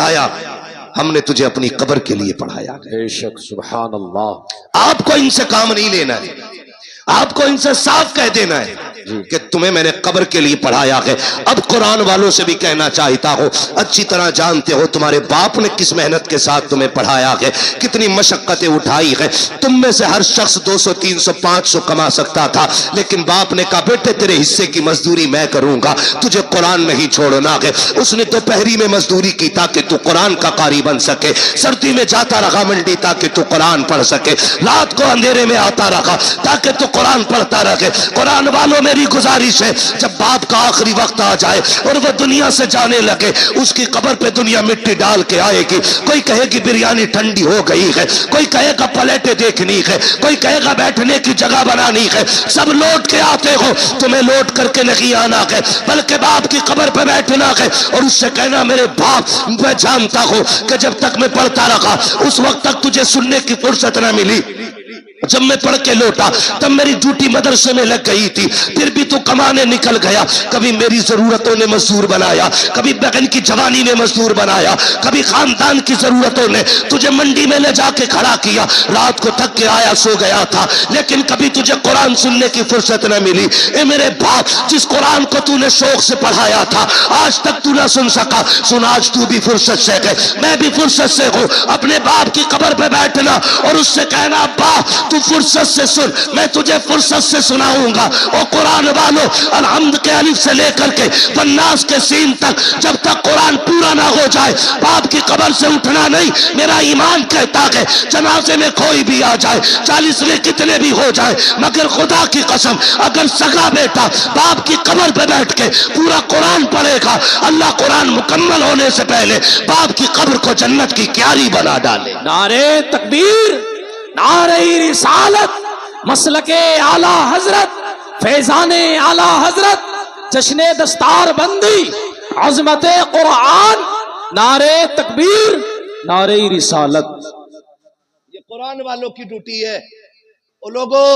پڑھایا، ہم نے تجھے اپنی قبر کے لیے پڑھایا۔ بے شک، سبحان اللہ۔ آپ کو ان سے کام نہیں لینا ہے، آپ کو ان سے صاف کہہ دینا ہے کہ تمہیں میں نے قبر کے لیے پڑھایا ہے۔ اب قرآن والوں سے بھی کہنا چاہتا ہو، اچھی طرح جانتے ہو تمہارے باپ نے کس محنت کے ساتھ تمہیں پڑھایا ہے، کتنی مشقتیں اٹھائی ہے۔ تم میں سے ہر شخص 200 300 500 کما سکتا تھا، لیکن باپ نے کہا بیٹے تیرے حصے کی مزدوری میں کروں گا، تجھے قرآن نہیں چھوڑنا ہے۔ اس نے دوپہری میں مزدوری کی تاکہ تو قرآن کا قاری بن سکے، سردی میں جاتا رہا منڈی تاکہ تو قرآن پڑھ سکے، رات کو اندھیرے میں آتا رہا تاکہ تو قرآن پڑھتا رہے۔ قرآن والوں میری گزارش ہے، جب باپ کا آخری وقت آ جائے اور وہ دنیا سے جانے لگے، اس کی قبر پہ دنیا مٹی ڈال کے آئے گی۔ کوئی کہے گی بریانی ٹھنڈی ہو گئی ہے، کوئی کہے گا پلیٹیں دیکھنی ہے، کوئی کہے گا بیٹھنے کی جگہ بنانی ہے۔ سب لوٹ کے آتے ہو، تمہیں لوٹ کر کے نہیں آنا ہے، بلکہ باپ کی قبر پہ بیٹھنا ہے اور اس سے کہنا میرے باپ میں جانتا ہوں کہ جب تک میں پڑھتا رہا اس وقت تک تجھے سننے کی فرصت نہ ملی، جب میں پڑھ کے لوٹا تب میری ڈیوٹی مدرسے میں لگ گئی تھی، پھر بھی تو کمانے نکل گیا۔ کبھی میری ضرورتوں نے مزدور بنایا، کبھی بہن کی جوانی نے مزدور بنایا، کبھی خاندان کی ضرورتوں نے تجھے منڈی میں لے جا کے کھڑا کیا، رات کو تھک کے آیا سو گیا تھا، لیکن کبھی تجھے قرآن سننے کی فرصت نہ ملی۔ اے میرے باپ، جس قرآن کو تو نے شوق سے پڑھایا تھا آج تک تو نہ سن سکا، سن آج تو بھی فرصت سے ہے، میں بھی فرصت سے ہوں۔ اپنے باپ کی قبر پہ بیٹھنا اور اس سے کہنا ابا تو فرصت سے سن، میں تجھے فرصت سے سناؤں گا۔ اور قرآن والوں، الحمد کے الف سے لے کر کے والناس کے سین تک جب تک قرآن پورا نہ ہو جائے باپ کی قبر سے اٹھنا نہیں۔ میرا ایمان کہتا ہے جنازے میں کوئی بھی آ جائے، 40 میں کتنے بھی ہو جائے، مگر خدا کی قسم اگر سگا بیٹا باپ کی قبر پہ بیٹھ کے پورا قرآن پڑھے گا، اللہ قرآن مکمل ہونے سے پہلے باپ کی قبر کو جنت کی کیاری بنا ڈالے۔ نعرہ تکبیر، نعرہ رسالت، مسلک اعلی حضرت، فیضان اعلی حضرت، جشن دستار بندی، عظمت قرآن، نعرہ تکبیر، نعرہ رسالت۔ یہ قرآن والوں کی ڈیوٹی ہے۔ او لوگوں،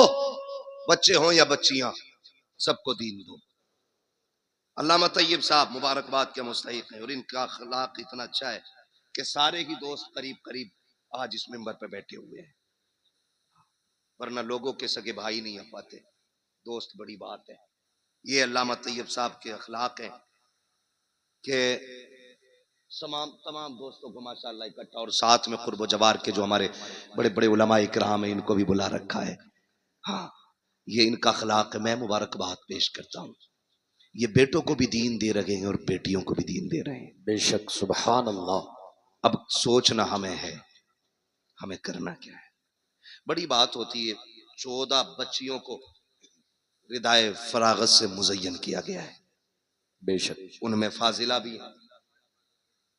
بچے ہوں یا بچیاں، سب کو دین دو۔ علامہ طیب صاحب مبارکباد کے مستحق ہیں، اور ان کا اخلاق اتنا اچھا ہے کہ سارے ہی دوست قریب قریب آج اس منبر پہ بیٹھے ہوئے ہیں، ورنہ لوگوں کے سگے بھائی نہیں آ پاتے، دوست بڑی بات ہے۔ یہ علامہ طیب صاحب کے اخلاق ہیں کہ تمام دوستوں کو ماشاءاللہ اکٹھا، اور ساتھ میں قرب و جوار کے جو ہمارے بڑے بڑے علماء اکرام ہیں ان کو بھی بلا رکھا ہے۔ ہاں، یہ ان کا اخلاق ہے، میں مبارکباد پیش کرتا ہوں۔ یہ بیٹوں کو بھی دین دے رہے ہیں اور بیٹیوں کو بھی دین دے رہے ہیں۔ بے شک، سبحان اللہ۔ اب سوچنا ہمیں ہے، ہمیں کرنا کیا ہے۔ بڑی بات ہوتی ہے، 14 بچیوں کو ردائے فراغت سے مزین کیا گیا ہے، بے شک، ان میں فاضلہ بھی ہیں،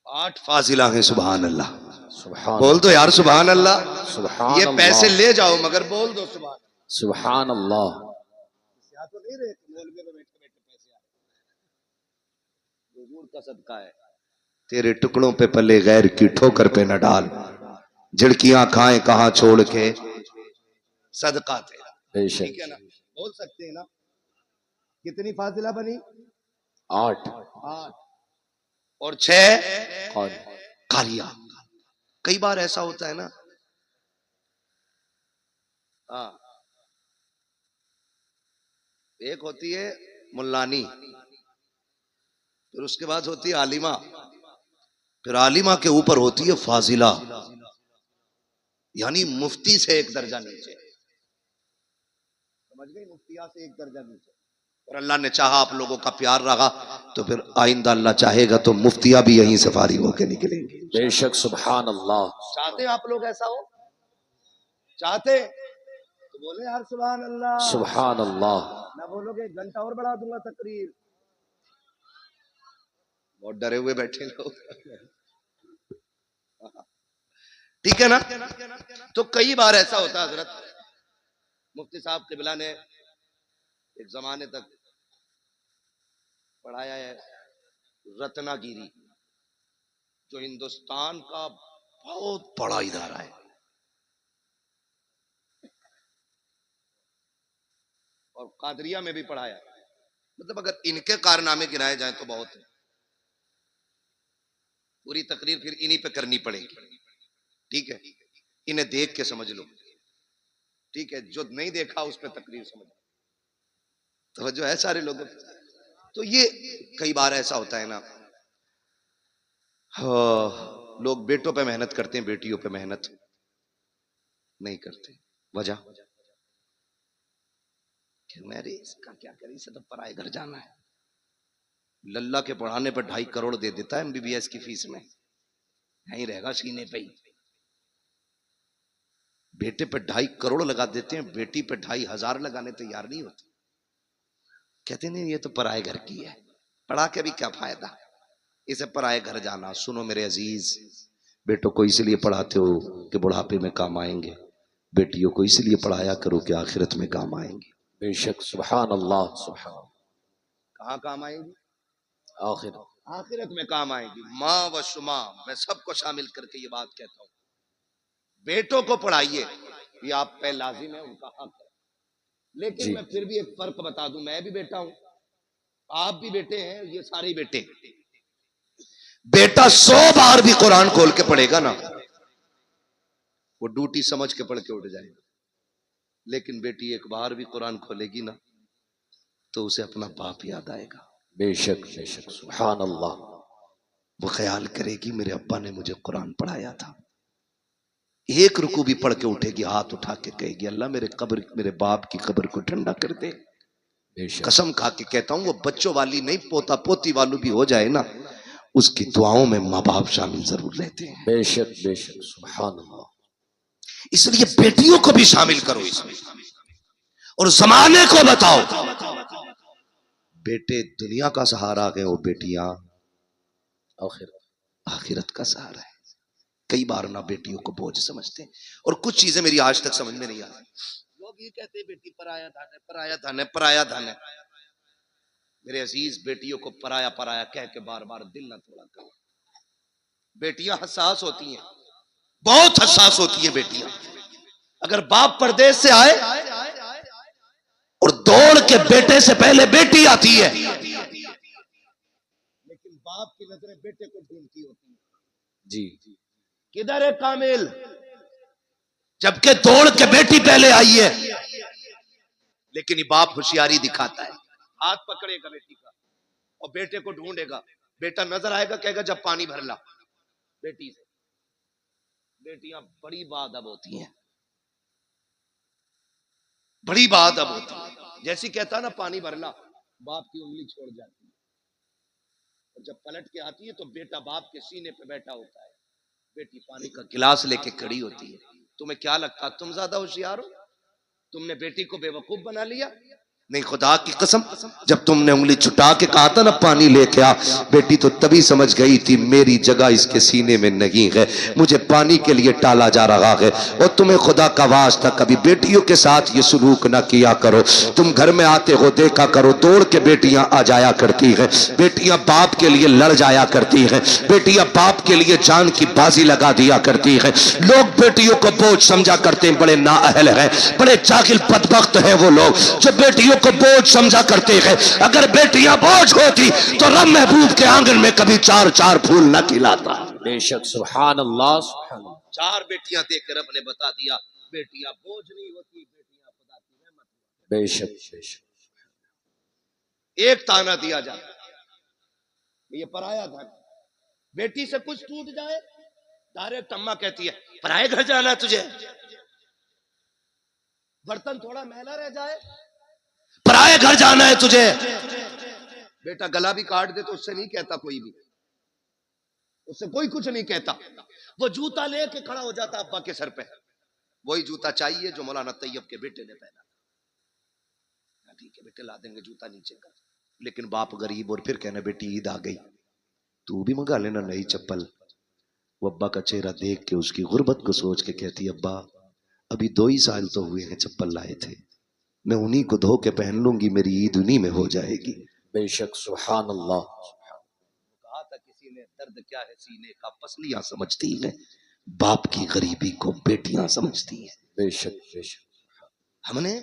8 فاضلہ ہیں، سبحان اللہ۔ سبحان بول دو یار سبحان اللہ۔ سبحان یہ اللہ، پیسے لے جاؤ مگر بول دو سبحان اللہ۔ سبحان اللہ۔ تو نہیں رہے مولوی میں بیٹھے بیٹھے پیسے آ رہے، حضور کا صدقہ ہے۔ تیرے ٹکڑوں پہ پلے غیر کی ٹھوکر پہ نہ ڈال، جھڑکیاں کھائیں کہاں چھوڑ کے صدقہ تیرا۔ بے شک، ٹھیک ہے نا، بول سکتے ہیں نا۔ کتنی فاضلہ بنی؟ 8 اور 6 قاری۔ قاریہ۔ کئی بار ایسا ہوتا ہے نا، ہاں، ایک ہوتی ہے ملانی، پھر اس کے بعد ہوتی ہے عالمہ، پھر عالمہ کے اوپر ہوتی ہے فاضلہ، یعنی مفتی سے ایک درجہ نیچے، سمجھ گئی، مفتیہ سے ایک درجہ نیچے۔ اور اللہ نے چاہا آپ لوگوں کا پیار رہا تو پھر آئندہ اللہ چاہے گا تو مفتیہ بھی یہیں سے فارغ ہو کے نکلیں گے۔ بے شک، سبحان اللہ۔ چاہتے ہیں آپ لوگ ایسا ہو؟ چاہتے تو بولے یار سبحان اللہ۔ سبحان اللہ۔ نہ بولو گے 1 گھنٹہ اور بڑھا دوں گا تقریر۔ بہت ڈرے ہوئے بیٹھے لوگ، ٹھیک ہے نا۔ تو کئی بار ایسا ہوتا ہے، حضرت مفتی صاحب قبلہ نے ایک زمانے تک پڑھایا ہے رتنا گیری، جو ہندوستان کا بہت بڑا ادارہ ہے، اور قادریہ میں بھی پڑھایا، مطلب اگر ان کے کارنامے گنائے جائیں تو بہت ہے۔ پوری تقریر پھر انہی پہ کرنی پڑے گی، ٹھیک ہے؟ انہیں دیکھ کے سمجھ لو، ٹھیک ہے؟ جو نہیں دیکھا اس پہ تقریر سمجھ لو، توجہ ہے سارے لوگوں پہ؟ تو یہ کئی بار ایسا ہوتا ہے نا، لوگ بیٹوں پہ محنت کرتے ہیں، بیٹیوں پہ محنت نہیں کرتے. وجہ کہ میرے اس کا کیا کریں، اسے تو پرائے گھر جانا ہے. للہ کے پڑھانے پہ 2.5 کروڑ دے دیتا ہے MBBS کی فیس میں، نہیں رہے گا سینے پہ ہی. بیٹے پہ 2.5 کروڑ لگا دیتے ہیں، بیٹی پہ 2,500 لگانے تیار نہیں ہوتے. کہتے نہیں یہ تو پرائے گھر کی ہے، پڑھا کے بھی کیا فائدہ، اسے پرائے گھر جانا. سنو میرے عزیز، بیٹوں کو اس لیے پڑھاتے ہو کہ بڑھاپے میں کام آئیں گے، بیٹیوں کو اس لیے پڑھایا کرو کہ آخرت میں کام آئیں گے. بے شک. سبحان اللہ. سبحان اللہ. کہاں کام آئیں گی؟ آخر. آخرت میں کام آئیں گی. ماں و شما، میں سب کو شامل کر کے یہ بات کہتا ہوں، بیٹوں کو پڑھائیے، یہ آپ پہ لازم ہے، ان کا حق ہے. لیکن جی. میں پھر بھی ایک فرق بتا دوں، میں بھی بیٹا ہوں، آپ بھی بیٹے ہیں، یہ سارے بیٹے. بیٹا 100 بار بھی قرآن کھول کے پڑھے گا نا، وہ ڈیوٹی سمجھ کے پڑھ کے اٹھ جائے گا. لیکن بیٹی ایک بار بھی قرآن کھولے گی نا تو اسے اپنا باپ یاد آئے گا. بے شک. بے شک. سبحان اللہ. وہ خیال کرے گی میرے ابا نے مجھے قرآن پڑھایا تھا. ایک رکوع بھی پڑھ کے اٹھے گی، ہاتھ اٹھا کے کہے گی اللہ میرے باپ کی قبر کو ٹھنڈا کر دے. بے شک. قسم کھا کے کہتا ہوں، وہ بچوں والی نہیں، پوتا پوتی والو بھی ہو جائے نا، اس کی دعاؤں میں ماں باپ شامل ضرور رہتے ہیں. بے شک. بے شک. سبحان اللہ. اس لیے بیٹیوں کو بھی شامل کرو اس میں، اور زمانے کو بتاؤ بیٹے دنیا کا سہارا ہے، وہ بیٹیاں آخر. آخرت کا سہارا ہے. کئی بار نہ بیٹیوں کو بوجھ سمجھتے ہیں، اور کچھ چیزیں میری آج تک سمجھ میں نہیں آتی. لوگ یہ کہتے ہیں بیٹی پرایا دھن ہے، پرایا دھن ہے، پرایا دھن ہے. میرے عزیز، بیٹیوں کو پرایا پرایا کہہ کے بار بار دل نہ توڑا کرو. بیٹیاں حساس ہوتی ہیں، بہت حساس ہوتی ہیں بیٹیاں. اگر باپ پردیس سے آئے اور دوڑ کے بیٹے سے پہلے بیٹی آتی ہے، لیکن باپ کی نظریں بیٹے کو ڈھونڈتی ہوتی ہیں. جی. کدھر ہے کامل؟ جبکہ دوڑ کے بیٹی پہلے آئی ہے، لیکن یہ باپ ہوشیاری دکھاتا ہے، ہاتھ پکڑے گا بیٹی کا اور بیٹے کو ڈھونڈے گا. بیٹا نظر آئے گا، کہے گا جب پانی بھر لا. بیٹی سے بیٹیاں بڑی بادب ہوتی ہیں، بڑی بادب ہوتی ہیں. جیسی کہتا نا پانی بھر لا، باپ کی انگلی چھوڑ جاتی ہے، اور جب پلٹ کے آتی ہے تو بیٹا باپ کے سینے پہ بیٹھا ہوتا ہے، بیٹی پانی کا گلاس لے کے کھڑی ہوتی ہے. تمہیں کیا لگتا تم زیادہ ہوشیار ہو؟ تم نے بیٹی کو بے وقوف بنا لیا؟ نہیں، خدا کی قسم، جب تم نے انگلی چھٹا کے کہا تھا نا پانی لے کے آ، بیٹی تو تبھی سمجھ گئی تھی میری جگہ اس کے سینے میں نہیں ہے، مجھے پانی کے لیے ٹالا جا رہا ہے. اور تمہیں خدا کا واسطہ کبھی بیٹیوں کے ساتھ یہ سلوک نہ کیا کرو. تم گھر میں آتے ہو دیکھا کرو، دوڑ کے بیٹیاں آ جایا کرتی ہیں، بیٹیاں باپ کے لیے لڑ جایا کرتی ہیں، بیٹیاں باپ کے لیے جان کی بازی لگا دیا کرتی ہیں. لوگ بیٹیوں کو بوجھ سمجھا کرتے ہیں، بڑے نااہل ہیں، بڑے جاہل بدبخت ہیں وہ لوگ جو بیٹیوں کو بوجھ سمجھا کرتے ہیں. اگر بیٹیاں بوجھ ہوتی تو رب محبوب کے آنگن میں کبھی 4 پھول نہ کھلاتا. بے شک. سبحان اللہ. سبحان اللہ. 4 بیٹیاں دے کے رب نے بتا دیا بیٹیاں بوجھ نہیں ہوتی، بیٹیاں خدا کی رحمت. بے شک. بے شک. ایک تانا دیا جاتا ہے، یہ پرایا دھن. بیٹی سے کچھ ٹوٹ جائے ڈائریکٹ اماں کہتی ہے پرائے گھر جانا ہے تجھے. برتن تھوڑا میلا رہ جائے پرائے گھر جانا ہے تجھے. بیٹا گلا بھی کاٹ دے تو اس سے نہیں کہتا کوئی بھی، اس سے کوئی کچھ نہیں کہتا. وہ جوتا لے کے کھڑا ہو جاتا ابا کے سر پہ، وہی جوتا چاہیے جو مولانا طیب کے بیٹے نے پہنا. ٹھیک ہے بیٹے لا دیں گے جوتا نیچے کا. لیکن باپ غریب، اور پھر کہنا بیٹی عید آ گئی تو بھی منگا لینا نئی چپل. وہ ابا کا چہرہ دیکھ کے اس کی غربت کو سوچ کے کہتی ابا ابھی 2 ہی سال تو ہوئے ہیں چپل لائے تھے، میں انہی کو دھو کے پہن لوں گی، میری عید انہی میں ہو جائے گی. بے شک. سبحان اللہ. کہا تھا کسی نے درد کیا ہے سینے کا، پسلیاں سمجھتی ہیں، باپ کی غریبی کو بیٹیاں سمجھتی ہیں. بے شک. بے شک. ہم نے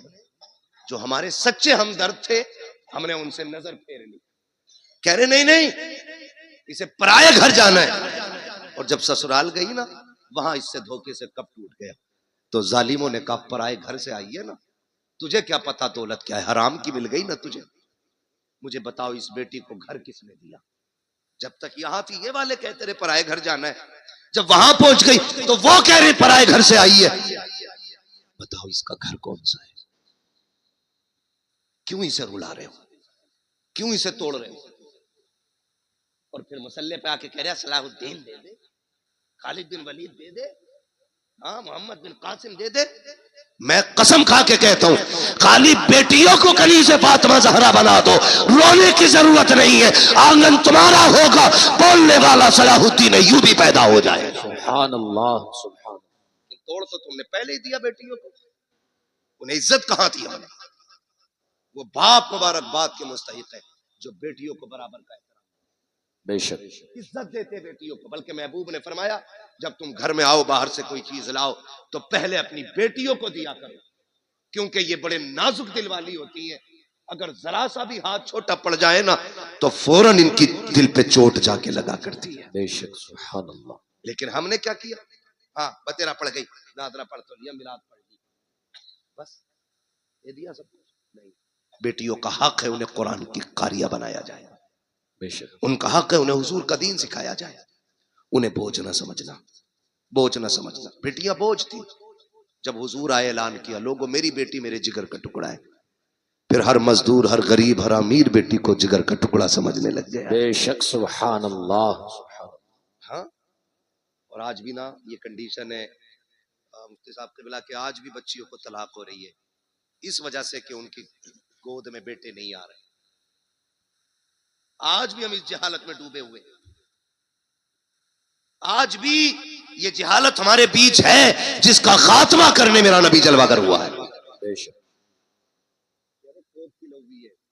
جو ہمارے سچے ہمدرد تھے ہم نے ان سے نظر پھیر لی، کہہ رہے نہیں اسے پرائے گھر جانا ہے. اور جب سسرال گئی نا وہاں اس سے دھوکے سے کب ٹوٹ گیا. تو ظالموں نے کہا پرائے گھر سے آئی ہے نا, تجھے کیا پتا دولت کیا ہے, حرام کی مل گئی نا تجھے. مجھے بتاؤ اس بیٹی کو گھر کس نے دیا؟ جب تک یہاں تھی یہ والے کہتے رہے پرائے گھر جانا ہے, جب وہاں پہنچ گئی تو وہ کہہ رہے پرائے گھر سے آئی ہے. بتاؤ اس کا گھر کون سا ہے؟ کیوں اسے رلا رہے ہو, کیوں اسے توڑ رہے ہو؟ اور پھر مسلح پہ آ کے کہہ رہے صلاح الدین دے دے, خالد بن ولید دے دے, ہاں محمد بن قاسم دے دے. میں قسم کھا کے کہتا ہوں خالی بیٹیوں کو کنیز فاطمہ زہرا بنا دو, رونے کی ضرورت نہیں ہے. آنگن تمہارا ہوگا, بولنے والا صلاح الدین ایوبی پیدا ہو جائے گا. سبحان اللہ سبحان. توڑ تو تم نے پہلے ہی دیا بیٹیوں کو, انہیں عزت کہاں تھی؟ وہ باپ مبارکباد کے مستحق ہے جو بیٹیوں کو برابر کا احترام, بے شک عزت دیتے بیٹیوں کو. بلکہ محبوب نے فرمایا جب تم گھر میں آؤ باہر سے کوئی چیز لاؤ تو پہلے اپنی بیٹیوں کو دیا کرو, کیونکہ یہ بڑے نازک دل والی ہوتی ہیں. اگر ذرا سا بھی ہاتھ چھوٹا پڑ جائے نا تو فوراً ان کی دل پہ چوٹ جا کے لگا کرتی ہے. بے شک سبحان اللہ. لیکن ہم نے کیا کیا؟ ہاں بتیرا پڑ گئی, نادرا پڑھ تو لیا, میلاد پڑھ لی, بس یہ دیا سب کچھ. نہیں, بیٹیوں کا حق ہے انہیں قرآن کی قاریہ بنایا جائے, بے شک ان کا حق ہے انہیں حضور کا دین سکھایا جائے. انہیں بوجھ نہ سمجھنا, بوجھ نہ سمجھنا. بیٹیاں بوجھ تھی. جب حضور آئے اعلان کیا لوگوں میری بیٹی میرے جگر کا ٹکڑا ہے, پھر ہر مزدور, ہر غریب, ہر امیر بیٹی کو جگر کا ٹکڑا سمجھنے لگ گیا. بے شک سبحان اللہ سبحان. ہاں, اور آج بھی نا یہ کنڈیشن ہے مفتی صاحب قبلہ کہ آج بھی بچیوں کو طلاق ہو رہی ہے اس وجہ سے کہ ان کی گود میں بیٹے نہیں آ رہے. آج بھی ہم اس جہالت میں ڈوبے ہوئے, آج بھی یہ جہالت ہمارے بیچ ہے جس کا خاتمہ کرنے میرا نبی جلوہ گر ہوا ہے. بے شک.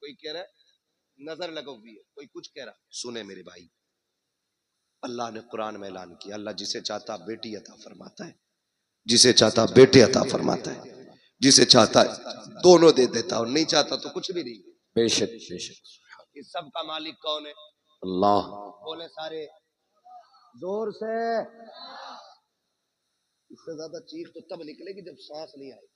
کوئی کہہ رہا ہے نظر لگو ہوئی ہے, کوئی کچھ کہہ رہا. سنے میرے بھائی, اللہ نے قرآن میں اعلان کیا اللہ جسے چاہتا بیٹی عطا فرماتا ہے, جسے چاہتا بیٹے عطا فرماتا ہے, جسے چاہتا دونوں دے دیتا, اور نہیں چاہتا تو کچھ بھی نہیں. بے شک بے شک. اس سب کا مالک کون ہے؟ اللہ. بولے سارے زور سے, اس سے زیادہ چیخ تو تب نکلے گی جب سانس نہیں آئے.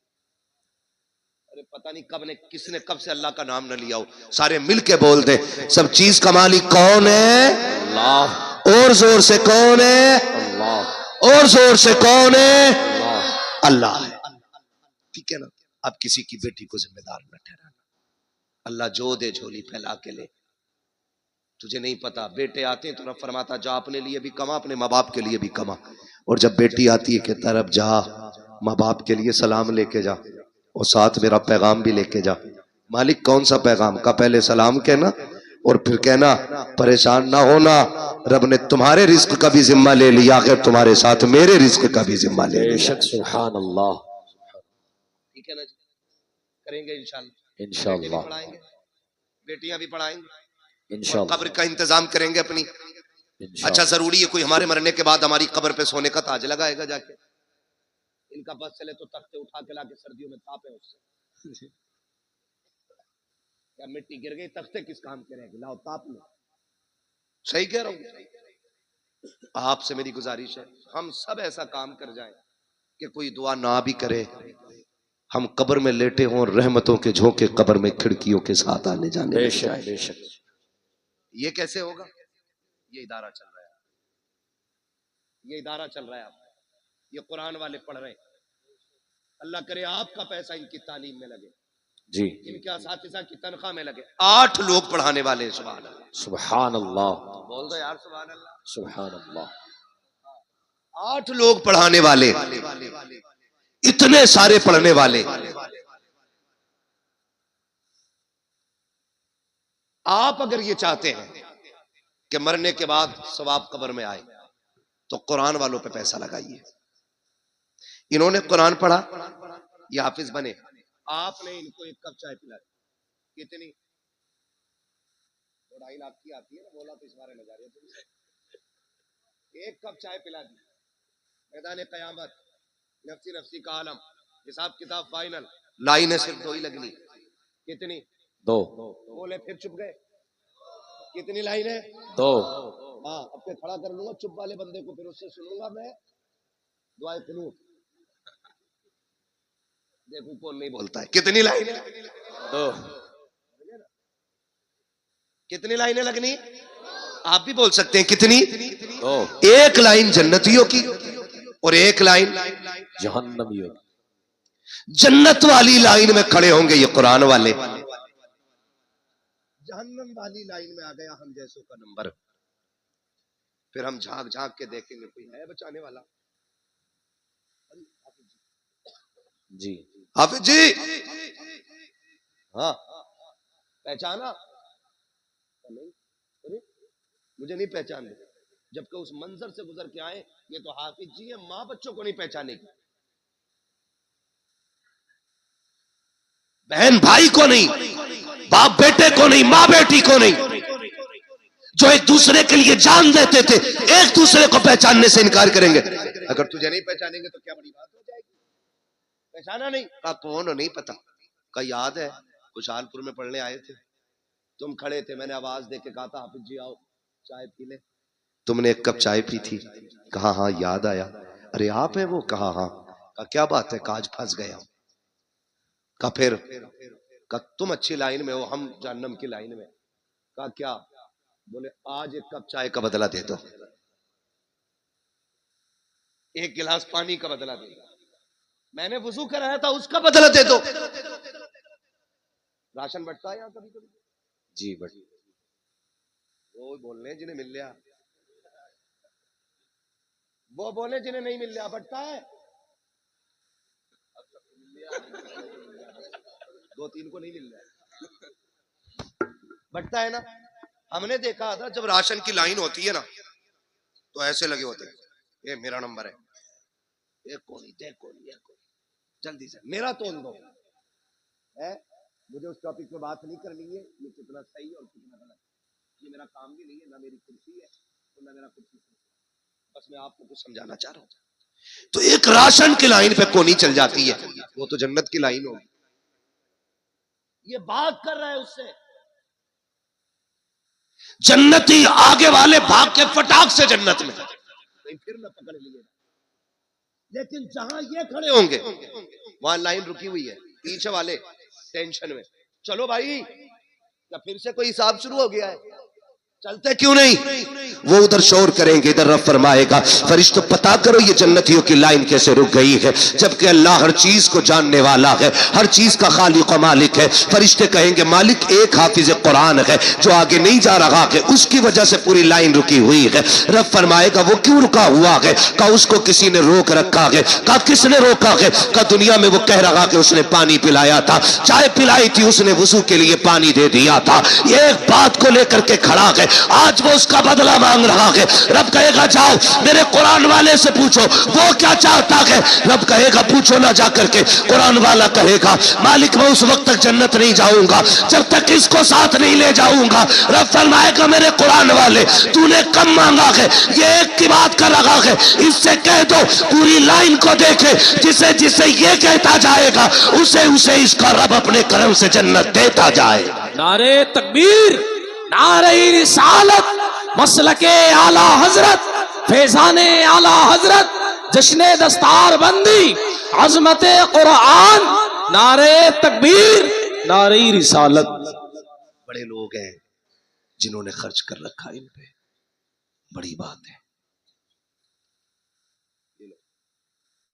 ارے پتہ نہیں کب نے کس نے کب سے اللہ کا نام نہ لیا ہو. سارے مل کے بول دیں سب چیز کا مالک کون ہے؟ اللہ. اور زور سے کون ہے؟ اللہ. اور زور سے کون ہے؟ اللہ. اللہ ہے. ٹھیک ہے نا. اب کسی کی بیٹی کو ذمہ دار نہ ٹھہرانا. اللہ جو دے جھولی پھیلا کے لے. تجھے نہیں پتا بیٹے آتے ہیں تو رب فرماتا جا اپنے لیے بھی کما, اپنے ماں باپ کے لیے بھی کما. اور جب بیٹی آتی ہے کہ طرف جا ماں باپ کے لیے سلام لے کے جا اور ساتھ میرا پیغام بھی لے کے جا. مالک کون سا پیغام کا؟ پہلے سلام کہنا اور پھر کہنا پریشان نہ ہونا, رب نے تمہارے رزق کا بھی ذمہ لے لیا, آخر تمہارے ساتھ میرے رزق کا بھی ذمہ لے بے لیا. شک سبحان اللہ. ٹھیک ہے نا جی, کریں گے انشاءاللہ. انشاءاللہ پڑھائیں گے, بیٹیاں بھی پڑھائیں گے, اور انشاءاللہ قبر کا انتظام کریں گے اپنی. اچھا انشاءاللہ. ضروری ہے کوئی ہمارے مرنے کے بعد ہماری قبر پہ سونے کا تاج لگائے گا جا کے؟ ان کا بس چلے تو تختے اٹھا کے لا کے سردیوں میں تاپے اس سے. کیا مٹی گر گئی تختے کس کام کے رہے گی؟ لاؤ تاپ لو. صحیح کہہ رہا ہوں. آپ سے میری گزارش ہے ہم سب ایسا کام کر جائیں کہ کوئی دعا نہ بھی کرے, ہم قبر میں لیٹے ہوں, رحمتوں کے جھونکے قبر میں کھڑکیوں کے ساتھ آنے جانے بے لگ شک جائیں. بے شک. یہ کیسے ہوگا؟ یہ ادارہ چل رہا ہے, یہ ادارہ چل رہا ہے, یہ قرآن والے پڑھ رہے ہیں. اللہ کرے آپ کا پیسہ ان کی تعلیم میں لگے, جی ان کے اساتذہ کی تنخواہ میں لگے. 8 لوگ پڑھانے والے ہیں. سبحان اللہ, سبحان اللہ بول دو یار سبحان اللہ. سبحان اللہ. 8 لوگ پڑھانے والے, اتنے سارے پڑھنے والے. آپ اگر یہ چاہتے ہیں کہ مرنے کے بعد ثواب قبر میں آئے تو قرآن والوں پہ پیسہ لگائیے. انہوں نے قرآن پڑھا, یہ حافظ بنے, آپ نے ان کو 1 کپ چائے پلا دی. کتنی 2.5 لاکھ کی آتی ہے نا, بولا تو اس بارے میں جا رہی ہے. 1 کپ چائے پلا دی, میدان قیامت نفسی نفسی کا عالم, حساب کتاب فائنل, لائنیں صرف 2 ہی لگنی. کتنی؟ 2. بولے پھر چپ گئے. کتنی لائنیں؟ 2. ہاں اب کھڑا کر لوں گا چپ والے بندے کو، پھر اس سے سنوں گا میں دعائے قنوت. دیکھو کون نہیں بولتا ہے. کتنی لائنیں؟ دو. کتنی لائنیں لگنی؟ آپ بھی بول سکتے ہیں کتنی؟ دو. ایک لائن جنتیوں کی اور ایک لائن جہنمیوں. جنت والی لائن میں کھڑے ہوں گے یہ قرآن والے، جہنم والی لائن میں آ گیا ہم جیسوں کا نمبر. پھر ہم جھانک جھانک کے دیکھیں گے کوئی ہے بچانے والا. جی حافظ جی ہاں پہچانا نہیں؟ ارے مجھے نہیں پہچان دے. جبکہ اس منظر سے گزر کے آئے یہ تو حافظ جی ہے، ماں بچوں کو نہیں پہچانے گی، بہن بھائی کو نہیں، باپ بیٹے کو نہیں، ماں بیٹی کو نہیں، جو ایک دوسرے کے لیے جان دیتے تھے ایک دوسرے کو پہچاننے سے انکار کریں گے. اگر تجھے نہیں پہچانیں گے تو کیا بڑی بات ہو جائے گی. پہچانا نہیں؟ کہا کون؟ نہیں پتا. کہا یاد ہے خوشحال پور میں پڑھنے آئے تھے، تم کھڑے تھے، میں نے آواز دے کے کہا تھا حافظ جی آؤ چائے پی لیں، تم نے ایک کپ چائے پی تھی. کہا ہاں یاد آیا. ارے آپ ہیں وہ؟ کہا ہاں. کہا کیا بات ہے؟ کہا آج پھنس گیا. کہا پھر؟ کہا تم اچھی لائن میں ہو، ہم جہنم کی لائن میں. کہا کیا؟ بولے آج ایک کپ چائے کا بدلہ دے دو، ایک گلاس پانی کا بدلہ دے دو، میں نے وضو کرایا تھا اس کا بدلہ دے دو. راشن بٹتا ہے یہاں کبھی کبھی؟ جی بٹ وہ بولنے جنہیں مل لیا، وہ بولے جنہیں نہیں مل لیا. بٹتا ہے دو تین کو نہیں مل رہا، بٹتا ہے نا. ہم نے دیکھا تھا جب راشن کی لائن ہوتی ہے نا تو ایسے لگے ہوتے ہیں، یہ میرا نمبر ہے، ایک کوئی ایک کوئی ایک کوئی جلدی سے میرا تول دو. مجھے اس ٹاپک پہ بات نہیں کرنی ہے، یہ کتنا صحیح اور کتنا غلط، یہ میرا کام بھی نہیں ہے، نہ میری کرسی ہے اور نہ میرا کرسی. بس میں آپ کو کچھ سمجھانا چاہ رہا ہوں. تو ایک راشن کی لائن پہ کونی چل جاتی ہے، وہ تو جنت کی لائن ہوگی. یہ بات کر رہا ہے اس سے. جنتی آگے والے بھاگ کے فٹاک سے جنت میں، پھر نہ پکڑ لیے. لیکن جہاں یہ کھڑے ہوں گے وہاں لائن رکی ہوئی ہے، پیچھے والے ٹینشن میں، چلو بھائی یا پھر سے کوئی حساب شروع ہو گیا ہے، چلتے کیوں نہیں؟ وہ ادھر شور کریں گے، ادھر رب فرمائے گا فرشتوں پتا کرو یہ جنتیوں کی لائن کیسے رک گئی ہے، جبکہ اللہ ہر چیز کو جاننے والا ہے، ہر چیز کا خالق و مالک ہے. فرشتے کہیں گے مالک ایک حافظ قرآن ہے جو آگے نہیں جا رہا ہے، اس کی وجہ سے پوری لائن رکی ہوئی ہے. رب فرمائے گا وہ کیوں رکا ہوا ہے؟ کہا اس کو کسی نے روک رکھا ہے. کہا کس نے روکا ہے؟ کہا دنیا میں وہ کہہ رہا کہ اس نے پانی پلایا تھا، چائے پلائی تھی اس نے، وضو کے لیے پانی دے دیا تھا. یہ ایک بات کو لے کر کے کھڑا ہے، آج وہ اس کا بدلہ مانگ رہا ہے. رب کہے گا جاؤ میرے قرآن والے سے پوچھو وہ کیا چاہتا ہے. رب کہے گا پوچھو نہ جا کر کے. قرآن والا کہے گا مالک میں اس وقت تک جنت نہیں جاؤں گا جب تک اس کو ساتھ نہیں لے جاؤں گا. رب فرمائے گا میرے قرآن والے تو نے کم مانگا ہے، یہ ایک کی بات کر رہا ہے، اس سے کہہ دو پوری لائن کو دیکھے، جسے جسے یہ کہتا جائے گا اسے اسے اس کا رب اپنے کرم سے جنت دیتا جائے. نعرے تکبیر، نعرہ رسالت، مسلک اعلی حضرت، فیضان اعلی حضرت، جشن دستار بندی، عظمت قرآن، نعرہ تکبیر، نعرہ رسالت. بڑے لوگ ہیں جنہوں نے خرچ کر رکھا ان پہ، بڑی بات ہے.